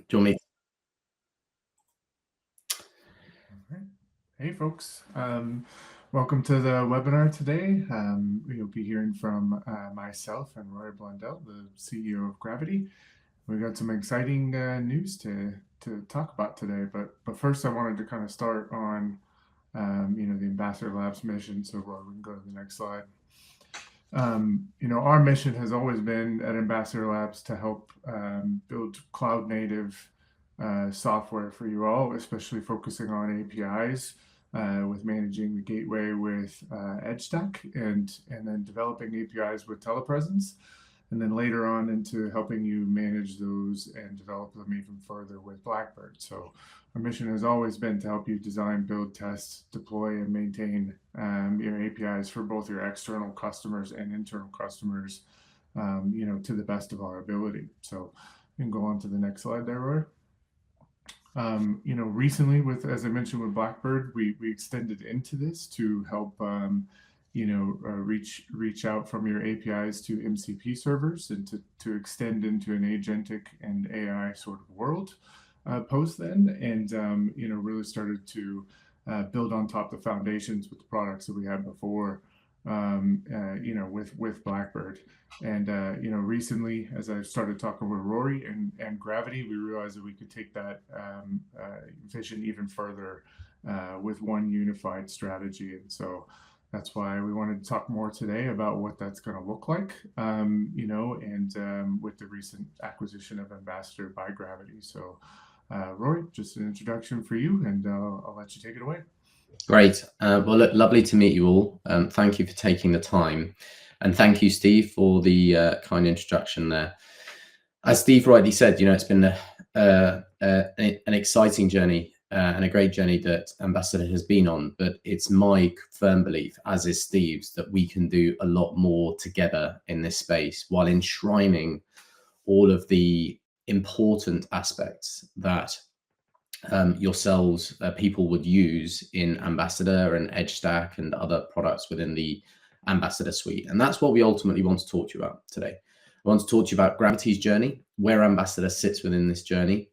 Do you want me? All right. Hey, folks. Welcome to the webinar today. You'll be hearing from myself and Roy Blundell, the CEO of Gravitee. We've got some exciting news to talk about today. But first, I wanted to kind of start on the Ambassador Labs mission. So, Roy, we can go to the next slide. Our mission has always been at Ambassador Labs to help build cloud native software for you all, especially focusing on APIs with managing the gateway with EdgeStack and then developing APIs with telepresence. And then later on into helping you manage those and develop them even further with Blackbird. So our mission has always been to help you design, build, test, deploy, and maintain your APIs for both your external customers and internal customers, to the best of our ability. So you can go on to the next slide there, Roy. Recently as I mentioned with Blackbird, we extended into this to help, reach out from your APIs to MCP servers and to extend into an agentic and AI sort of world post then, and really started to build on top of the foundations with the products that we had before, with Blackbird. And recently, as I started talking with Rory and Gravitee, we realized that we could take that vision even further with one unified strategy. And so that's why we wanted to talk more today about what that's going to look like, and with the recent acquisition of Ambassador by Gravitee. So, Rory, just an introduction for you, and I'll let you take it away. Great. Well, look, lovely to meet you all. Thank you for taking the time. And thank you, Steve, for the kind introduction there. As Steve rightly said, it's been an exciting journey and a great journey that Ambassador has been on. But it's my firm belief, as is Steve's, that we can do a lot more together in this space while enshrining all of the important aspects that yourselves, people would use in Ambassador and EdgeStack and other products within the Ambassador suite. And that's what we ultimately want to talk to you about today. I want to talk to you about Gravitee's journey, where Ambassador sits within this journey,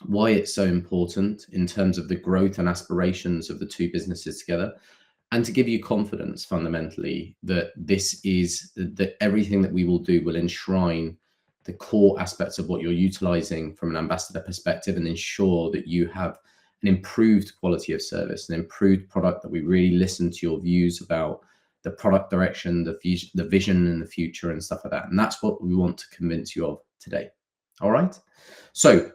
why it's so important in terms of the growth and aspirations of the two businesses together, and to give you confidence fundamentally that that everything that we will do will enshrine the core aspects of what you're utilizing from an Ambassador perspective and ensure that you have an improved quality of service, an improved product, that we really listen to your views about the product direction, the vision and the future and stuff like that. And that's what we want to convince you of today. All right. So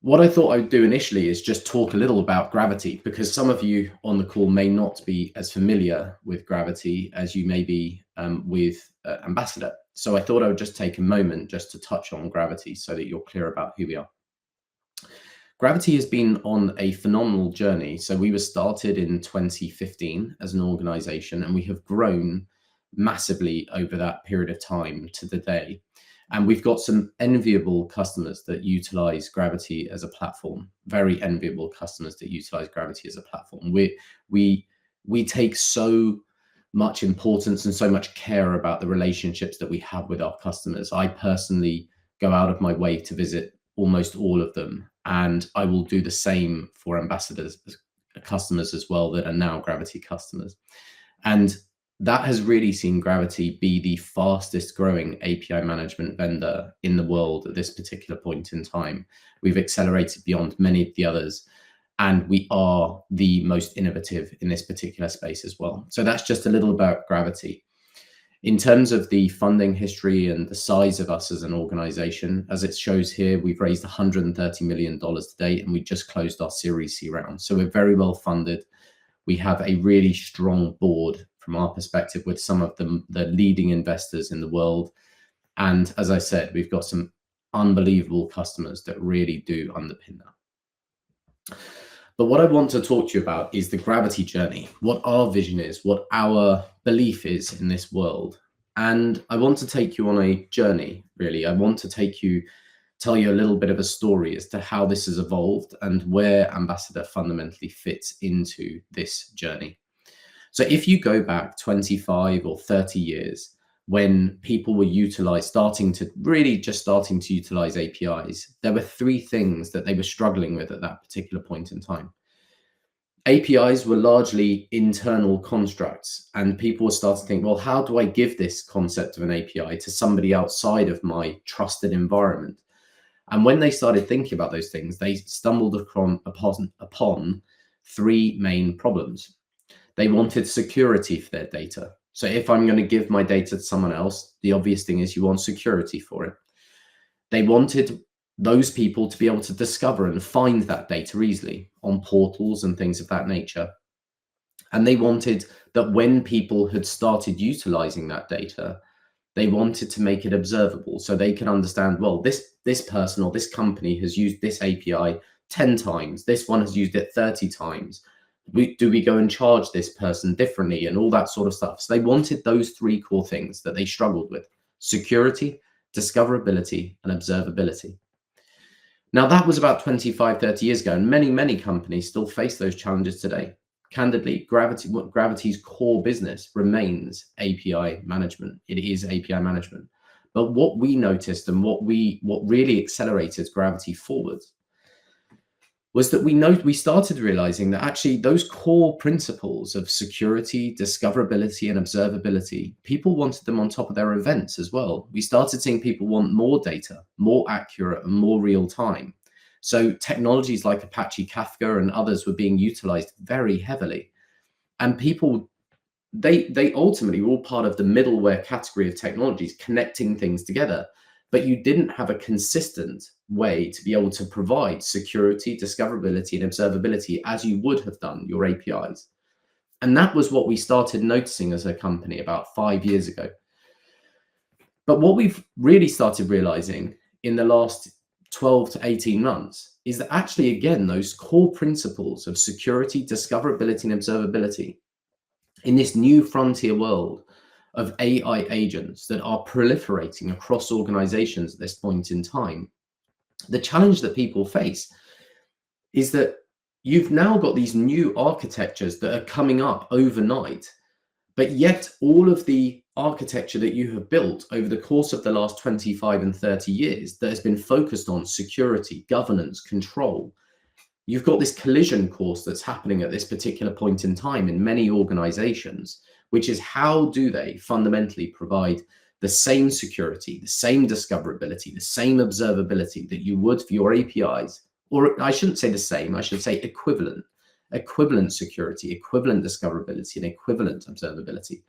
what I thought I'd do initially is just talk a little about Gravitee, because some of you on the call may not be as familiar with Gravitee as you may be with Ambassador. So I thought I would just take a moment just to touch on Gravitee so that you're clear about who we are. Gravitee has been on a phenomenal journey. So we were started in 2015 as an organization, and we have grown massively over that period of time to the day. And we've got some enviable customers that utilize Gravitee as a platform, very enviable customers that utilize Gravitee as a platform. We take so much importance and so much care about the relationships that we have with our customers. I personally go out of my way to visit almost all of them, and I will do the same for Ambassador's customers as well that are now Gravitee customers. And that has really seen Gravitee be the fastest growing API management vendor in the world at this particular point in time. We've accelerated beyond many of the others, and we are the most innovative in this particular space as well. So that's just a little about Gravitee. In terms of the funding history and the size of us as an organization, as it shows here, we've raised $130 million to date, and we just closed our Series C round. So we're very well funded. We have a really strong board from our perspective with some of the leading investors in the world. And as I said, we've got some unbelievable customers that really do underpin that. But what I want to talk to you about is the Gravitee journey, what our vision is, what our belief is in this world. And I want to take you on a journey, really. I want to tell you a little bit of a story as to how this has evolved and where Ambassador fundamentally fits into this journey. So if you go back 25 or 30 years, when people were starting to utilize APIs, there were three things that they were struggling with at that particular point in time. APIs were largely internal constructs, and people were starting to think, well, how do I give this concept of an API to somebody outside of my trusted environment? And when they started thinking about those things, they stumbled upon three main problems. They wanted security for their data. So if I'm going to give my data to someone else, the obvious thing is you want security for it. They wanted those people to be able to discover and find that data easily on portals and things of that nature. And they wanted that when people had started utilizing that data, they wanted to make it observable so they could understand, well, this person or this company has used this API 10 times. This one has used it 30 times. Do we go and charge this person differently and all that sort of stuff? So they wanted those three core things that they struggled with: security, discoverability, and observability. Now, that was about 25, 30 years ago, and many companies still face those challenges today. Candidly, Gravity's core business remains API management. It is API management. But what we noticed and what really accelerated Gravitee forward was that we started realizing that actually those core principles of security, discoverability, and observability, people wanted them on top of their events as well. We started seeing people want more data, more accurate and more real time. So technologies like Apache Kafka and others were being utilized very heavily. And people, they ultimately were all part of the middleware category of technologies connecting things together. But you didn't have a consistent way to be able to provide security, discoverability, and observability as you would have done your APIs. And that was what we started noticing as a company about 5 years ago. But what we've really started realizing in the last 12 to 18 months is that actually, again, those core principles of security, discoverability, and observability in this new frontier world of AI agents that are proliferating across organizations at this point in time, the challenge that people face is that you've now got these new architectures that are coming up overnight, but yet all of the architecture that you have built over the course of the last 25 and 30 years that has been focused on security, governance, control, you've got this collision course that's happening at this particular point in time in many organizations, which is how do they fundamentally provide the same security, the same discoverability, the same observability that you would for your APIs, or I shouldn't say the same, I should say equivalent security, equivalent discoverability, and equivalent observability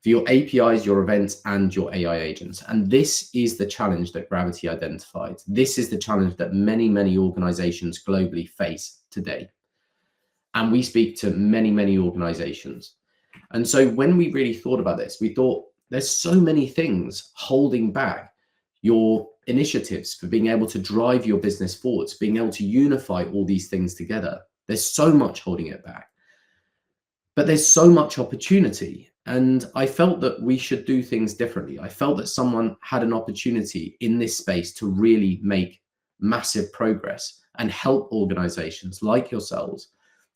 for your APIs, your events, and your AI agents. And this is the challenge that Gravitee identified. This is the challenge that many organizations globally face today. And we speak to many organizations. And so when we really thought about this, we thought there's so many things holding back your initiatives for being able to drive your business forwards, being able to unify all these things together. There's so much holding it back. But there's so much opportunity. And I felt that we should do things differently. I felt that someone had an opportunity in this space to really make massive progress and help organizations like yourselves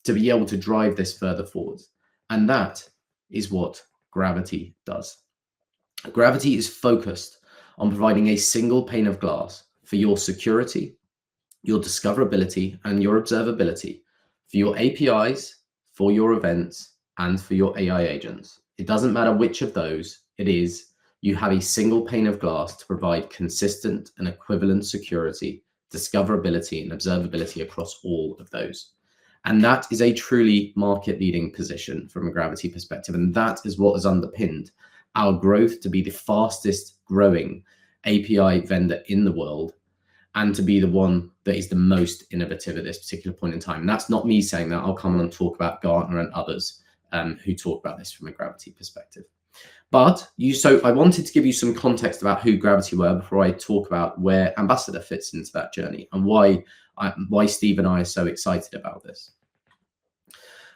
to be able to drive this further forward. And that is what Gravitee does. Gravitee is focused on providing a single pane of glass for your security, your discoverability, and your observability for your APIs, for your events, and for your AI agents. It doesn't matter which of those it is, you have a single pane of glass to provide consistent and equivalent security, discoverability, and observability across all of those. And that is a truly market-leading position from a Gravitee perspective. And that is what has underpinned our growth to be the fastest growing API vendor in the world and to be the one that is the most innovative at this particular point in time. And that's not me saying that. I'll come on and talk about Gartner and others who talk about this from a Gravitee perspective. But so I wanted to give you some context about who Gravitee were before I talk about where Ambassador fits into that journey and why Steve and I are so excited about this.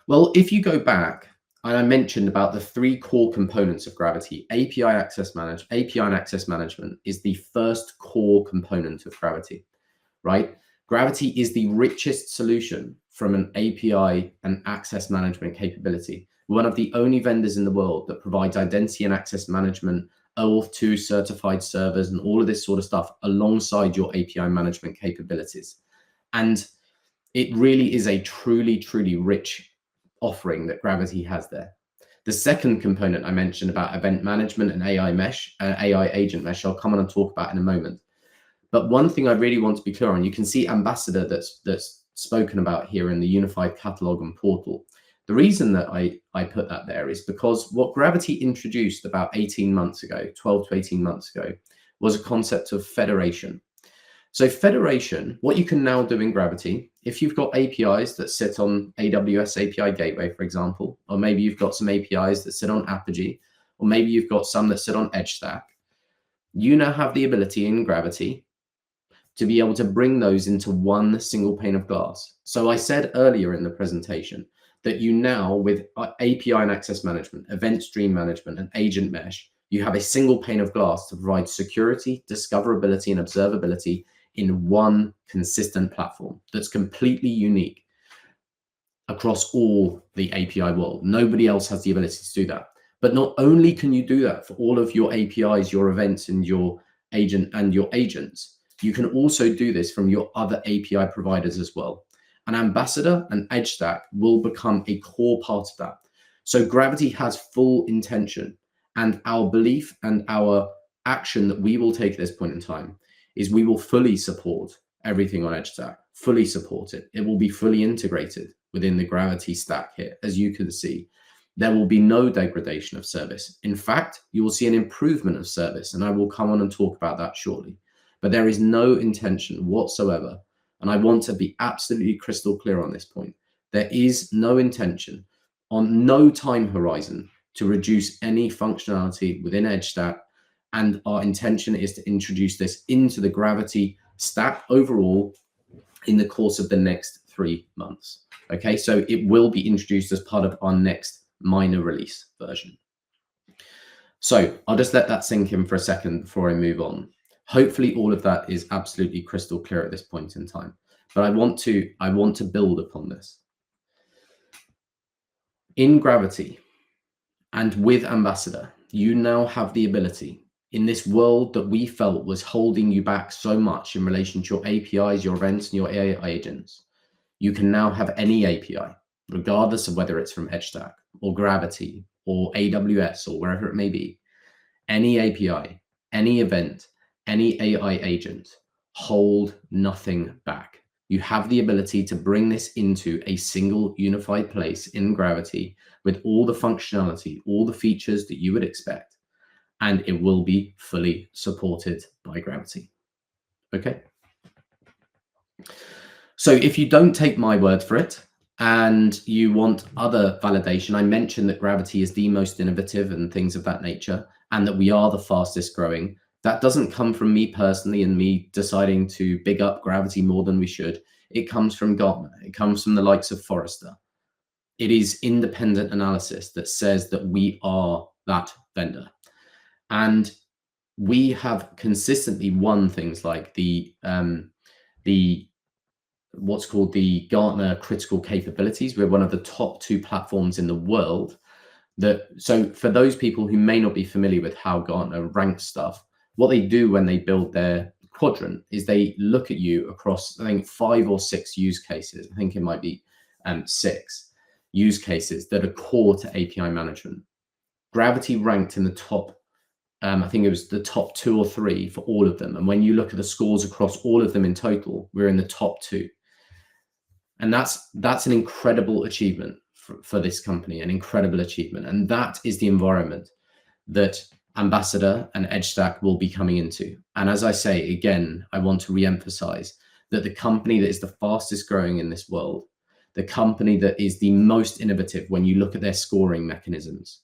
Well, if you go back, and I mentioned about the three core components of Gravitee, API and access management is the first core component of Gravitee, right? Gravitee is the richest solution from an API and access management capability. We're one of the only vendors in the world that provides identity and access management, OAuth 2 certified servers, and all of this sort of stuff alongside your API management capabilities. And it really is a truly, truly rich offering that Gravitee has there. The second component I mentioned about event management and AI agent mesh, I'll come on and talk about in a moment. But one thing I really want to be clear on, you can see Ambassador that's spoken about here in the unified catalog and portal. The reason that I put that there is because what Gravitee introduced about 18 months ago, 12 to 18 months ago, was a concept of federation. So federation, what you can now do in Gravitee, if you've got APIs that sit on AWS API Gateway, for example, or maybe you've got some APIs that sit on Apigee, or maybe you've got some that sit on EdgeStack, you now have the ability in Gravitee to be able to bring those into one single pane of glass. So I said earlier in the presentation that you now, with API and access management, event stream management, and agent mesh, you have a single pane of glass to provide security, discoverability, and observability in one consistent platform that's completely unique across all the API world. Nobody else has the ability to do that. But not only can you do that for all of your APIs, your events, and your agent and your agents, you can also do this from your other API providers as well. And Ambassador and EdgeStack will become a core part of that. So Gravitee has full intention, and our belief and our action that we will take at this point in time is we will fully support everything on EdgeStack, fully support it. It will be fully integrated within the Gravitee stack here. As you can see, there will be no degradation of service. In fact, you will see an improvement of service, and I will come on and talk about that shortly. But there is no intention whatsoever, and I want to be absolutely crystal clear on this point. There is no intention on no time horizon to reduce any functionality within EdgeStack, and our intention is to introduce this into the Gravitee stack overall in the course of the next 3 months. Okay, so it will be introduced as part of our next minor release version. So I'll just let that sink in for a second before I move on. Hopefully all of that is absolutely crystal clear at this point in time, but I want to build upon this. In Gravitee and with Ambassador, you now have the ability in this world that we felt was holding you back so much in relation to your APIs, your events, and your AI agents. You can now have any API, regardless of whether it's from EdgeStack or Gravitee or AWS or wherever it may be. Any API, any event, any AI agent, hold nothing back. You have the ability to bring this into a single unified place in Gravitee with all the functionality, all the features that you would expect, and it will be fully supported by Gravitee. Okay. So if you don't take my word for it and you want other validation, I mentioned that Gravitee is the most innovative and things of that nature, and that we are the fastest growing. That doesn't come from me personally and me deciding to big up Gravitee more than we should. It comes from Gartner. It comes from the likes of Forrester. It is independent analysis that says that we are that vendor. And we have consistently won things like the what's called the Gartner critical capabilities. We're one of the top 2 platforms in the world. So for those people who may not be familiar with how Gartner ranks stuff, what they do when they build their quadrant is they look at you across, I think, 5 or 6 use cases. I think it might be 6 use cases that are core to API management. Gravitee ranked in the top, I think it was the top 2 or 3 for all of them. And when you look at the scores across all of them in total, we're in the top 2. And that's an incredible achievement for this company, an incredible achievement. And that is the environment that Ambassador and EdgeStack will be coming into. And as I say, again, I want to re-emphasize that the company that is the fastest growing in this world, the company that is the most innovative when you look at their scoring mechanisms,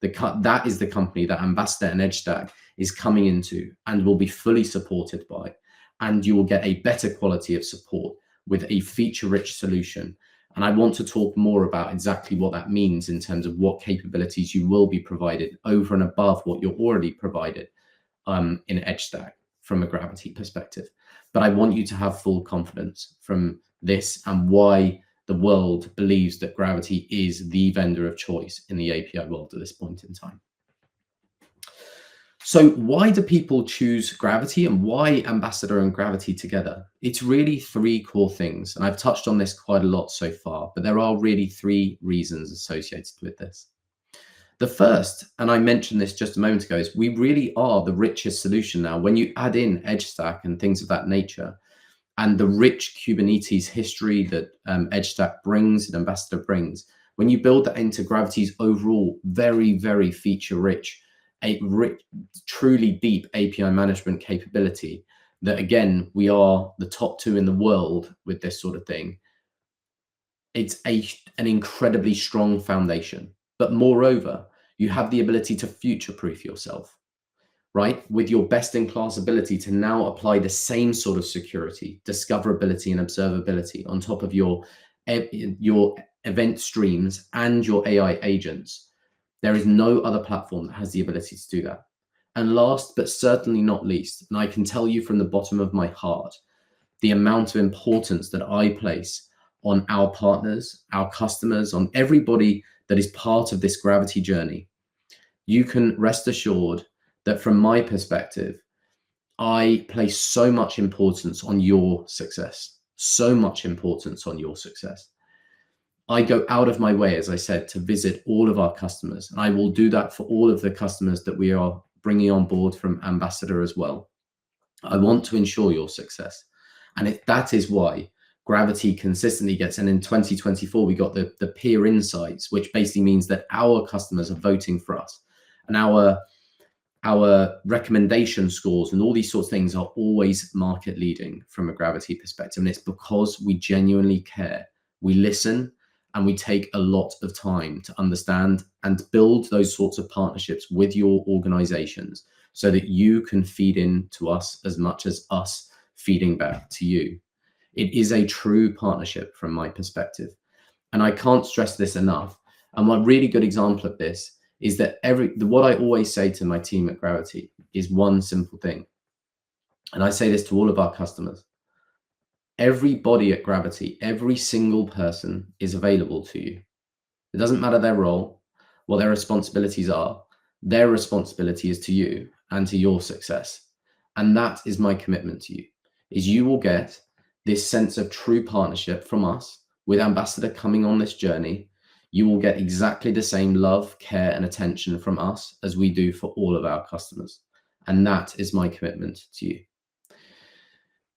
that is the company that Ambassador and EdgeStack is coming into and will be fully supported by. And you will get a better quality of support with a feature-rich solution. And I want to talk more about exactly what that means in terms of what capabilities you will be provided over and above what you're already provided in EdgeStack from a Gravitee perspective. But I want you to have full confidence from this and why the world believes that Gravitee is the vendor of choice in the API world at this point in time. So why do people choose Gravitee, and why Ambassador and Gravitee together? It's really three core things, and I've touched on this quite a lot so far, but there are really three reasons associated with this. The first, and I mentioned this just a moment ago, is we really are the richest solution now. When you add in edge stack and things of that nature, and the rich Kubernetes history that edge stack brings and Ambassador brings, when you build that into Gravitee's overall very, very feature-rich, truly deep API management capability, that again, we are the top 2 in the world with this sort of thing, it's an incredibly strong foundation. But moreover, you have the ability to future-proof yourself, right? With your best-in-class ability to now apply the same sort of security, discoverability, and observability on top of your event streams and your AI agents. There is no other platform that has the ability to do that. And last, but certainly not least, and I can tell you from the bottom of my heart, the amount of importance that I place on our partners, our customers, on everybody that is part of this Gravitee journey. You can rest assured that from my perspective, I place so much importance on your success, so much importance on your success. I go out of my way, as I said, to visit all of our customers. And I will do that for all of the customers that we are bringing on board from Ambassador as well. I want to ensure your success. And that is why Gravitee consistently gets, and in 2024, we got the peer insights, which basically means that our customers are voting for us. And our recommendation scores and all these sorts of things are always market leading from a Gravitee perspective. And it's because we genuinely care. We listen, and we take a lot of time to understand and build those sorts of partnerships with your organizations so that you can feed in to us as much as us feeding back to you. It is a true partnership from my perspective. And I can't stress this enough. And one really good example of this is that what I always say to my team at Gravitee is one simple thing. And I say this to all of our customers. Everybody at Gravitee, every single person is available to you. It doesn't matter their role, what their responsibilities are. Their responsibility is to you and to your success. And that is my commitment to you, is you will get this sense of true partnership from us with Ambassador coming on this journey. You will get exactly the same love, care, and attention from us as we do for all of our customers. And that is my commitment to you.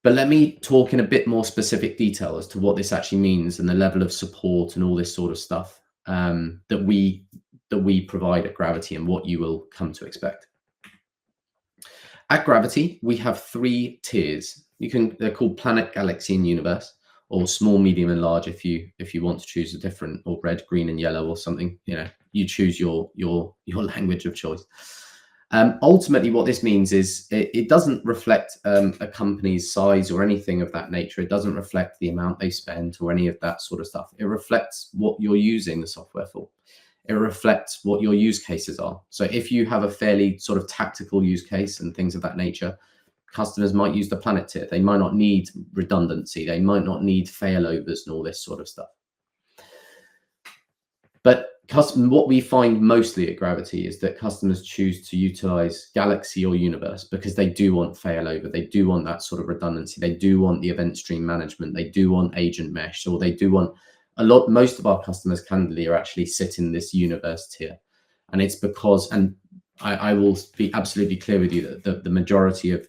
But let me talk in a bit more specific detail as to what this actually means and the level of support and all this sort of stuff that we provide at Gravitee and what you will come to expect. At Gravitee, we have 3 tiers. They're called Planet, Galaxy, and Universe, or small, medium, and large if you want to choose a different, or red, green, and yellow, or something. You choose your language of choice. Ultimately, what this means is it doesn't reflect a company's size or anything of that nature. It doesn't reflect the amount they spend or any of that sort of stuff. It reflects what you're using the software for. It reflects what your use cases are. So if you have a fairly sort of tactical use case and things of that nature, customers might use the Planet tier. They might not need redundancy. They might not need failovers and all this sort of stuff. But what we find mostly at Gravitee is that customers choose to utilize Galaxy or Universe because they do want failover. They do want that sort of redundancy. They do want the event stream management. They do want agent mesh, or they do want most of our customers candidly are actually sit in this Universe tier. And it's because, and I will be absolutely clear with you that the majority of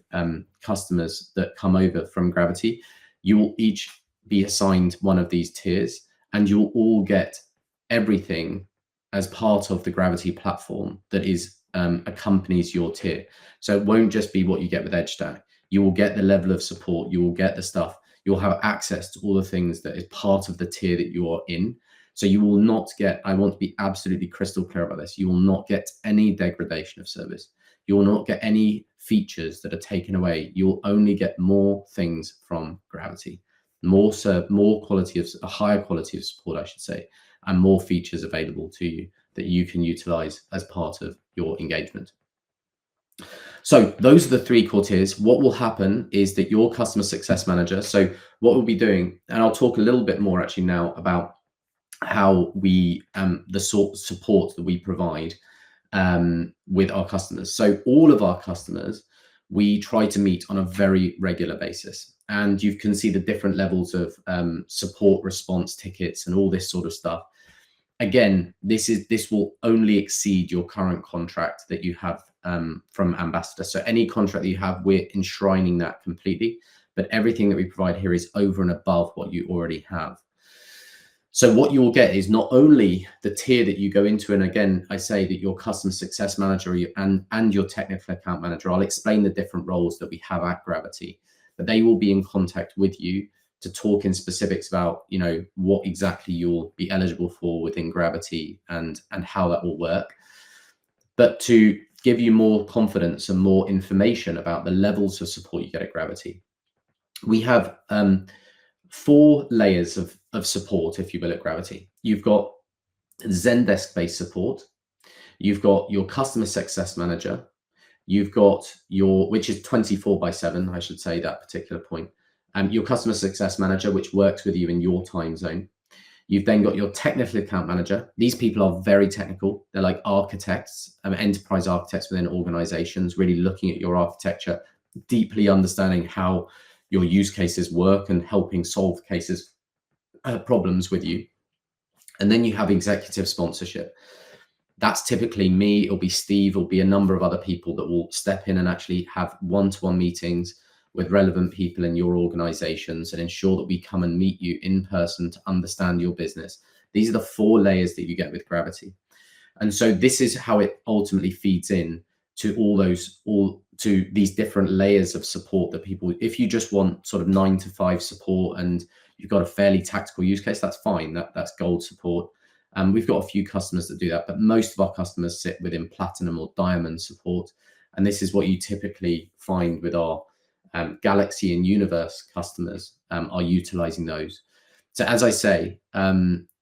customers that come over from Gravitee, you will each be assigned one of these tiers, and you'll all get everything as part of the Gravitee platform that accompanies your tier. So it won't just be what you get with EdgeStack. You will get the level of support. You will get the stuff. You'll have access to all the things that is part of the tier that you are in. So you will not get, I want to be absolutely crystal clear about this, you will not get any degradation of service. You will not get any features that are taken away. You will only get more things from Gravitee, a higher quality of support, I should say, and more features available to you that you can utilize as part of your engagement. So those are the 3 core tiers. What will happen is that your customer success manager, so what we'll be doing, and I'll talk a little bit more actually now about how we, the sort of support that we provide with our customers. So all of our customers, we try to meet on a very regular basis. And you can see the different levels of support response tickets and all this sort of stuff. Again, this will only exceed your current contract that you have from Ambassador. So any contract that you have, we're enshrining that completely, but everything that we provide here is over and above what you already have. So what you will get is not only the tier that you go into, and again, I say that your customer success manager and your technical account manager, I'll explain the different roles that we have at Gravitee, but they will be in contact with you to talk in specifics about, you know, what exactly you'll be eligible for within Gravitee and how that will work. But to give you more confidence and more information about the levels of support you get at Gravitee, we have 4 layers of support, if you will, at Gravitee. You've got Zendesk-based support. You've got your customer success manager. You've got your, which is 24/7, I should say that particular point. Your customer success manager, which works with you in your time zone. You've then got your technical account manager. These people are very technical. They're like architects, enterprise architects within organizations, really looking at your architecture, deeply understanding how your use cases work and helping solve cases, problems with you. And then you have executive sponsorship. That's typically me, it'll be Steve, it'll be a number of other people that will step in and actually have one-to-one meetings with relevant people in your organizations and ensure that we come and meet you in person to understand your business. These are the 4 layers that you get with Gravitee. And so this is how it ultimately feeds in to to these different layers of support that people, if you just want sort of 9 to 5 support and you've got a fairly tactical use case, that's fine. That's gold support. We've got a few customers that do that, but most of our customers sit within platinum or diamond support. And this is what you typically find with our Galaxy and Universe customers are utilizing those. So as I say,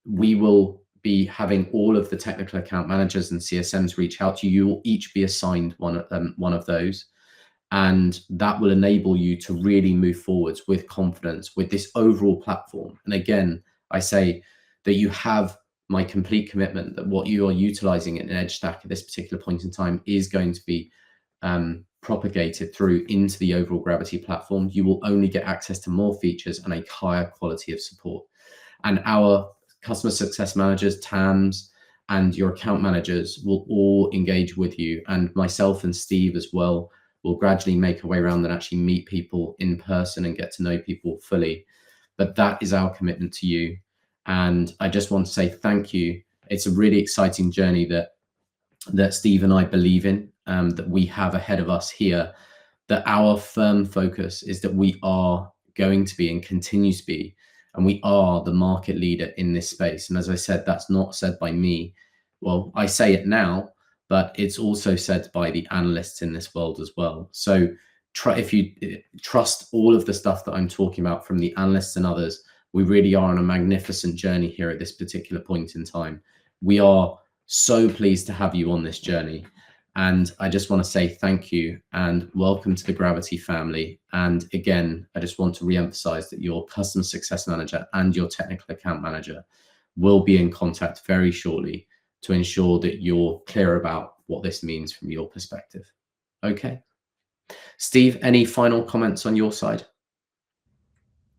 we will be having all of the technical account managers and CSMs reach out to you. You will each be assigned one of those. And that will enable you to really move forwards with confidence with this overall platform. And again, I say that you have my complete commitment that what you are utilizing in EdgeStack at this particular point in time is going to be propagated through into the overall Gravitee platform. You will only get access to more features and a higher quality of support. And our customer success managers, TAMs, and your account managers will all engage with you. And myself and Steve as well will gradually make our way around and actually meet people in person and get to know people fully. But that is our commitment to you. And I just want to say thank you. It's a really exciting journey that Steve and I believe in, that we have ahead of us here, that our firm focus is that we are going to be and continue to be, and we are the market leader in this space. And as I said, that's not said by me. Well, I say it now, but it's also said by the analysts in this world as well. So if you trust all of the stuff that I'm talking about from the analysts and others, we really are on a magnificent journey here at this particular point in time. We are so pleased to have you on this journey. And I just want to say thank you and welcome to the Gravitee family. And again, I just want to reemphasize that your customer success manager and your technical account manager will be in contact very shortly to ensure that you're clear about what this means from your perspective. Okay. Steve, any final comments on your side?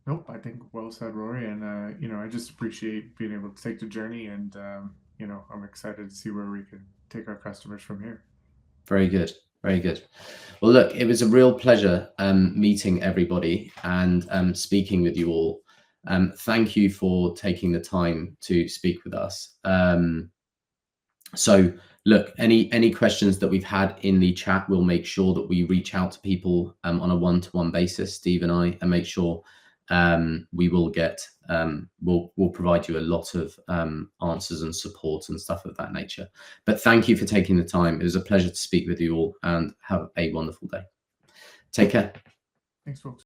Nope, I think well said, Rory. And, I just appreciate being able to take the journey and, I'm excited to see where we can take our customers from here. Very good. Very good. Well, look, it was a real pleasure meeting everybody and speaking with you all. Thank you for taking the time to speak with us. So look, any questions that we've had in the chat, we'll make sure that we reach out to people on a one-to-one basis, Steve and I, and make sure we will get, we'll provide you a lot of answers and support and stuff of that nature. But thank you for taking the time. It was a pleasure to speak with you all and have a wonderful day. Take care. Thanks, folks.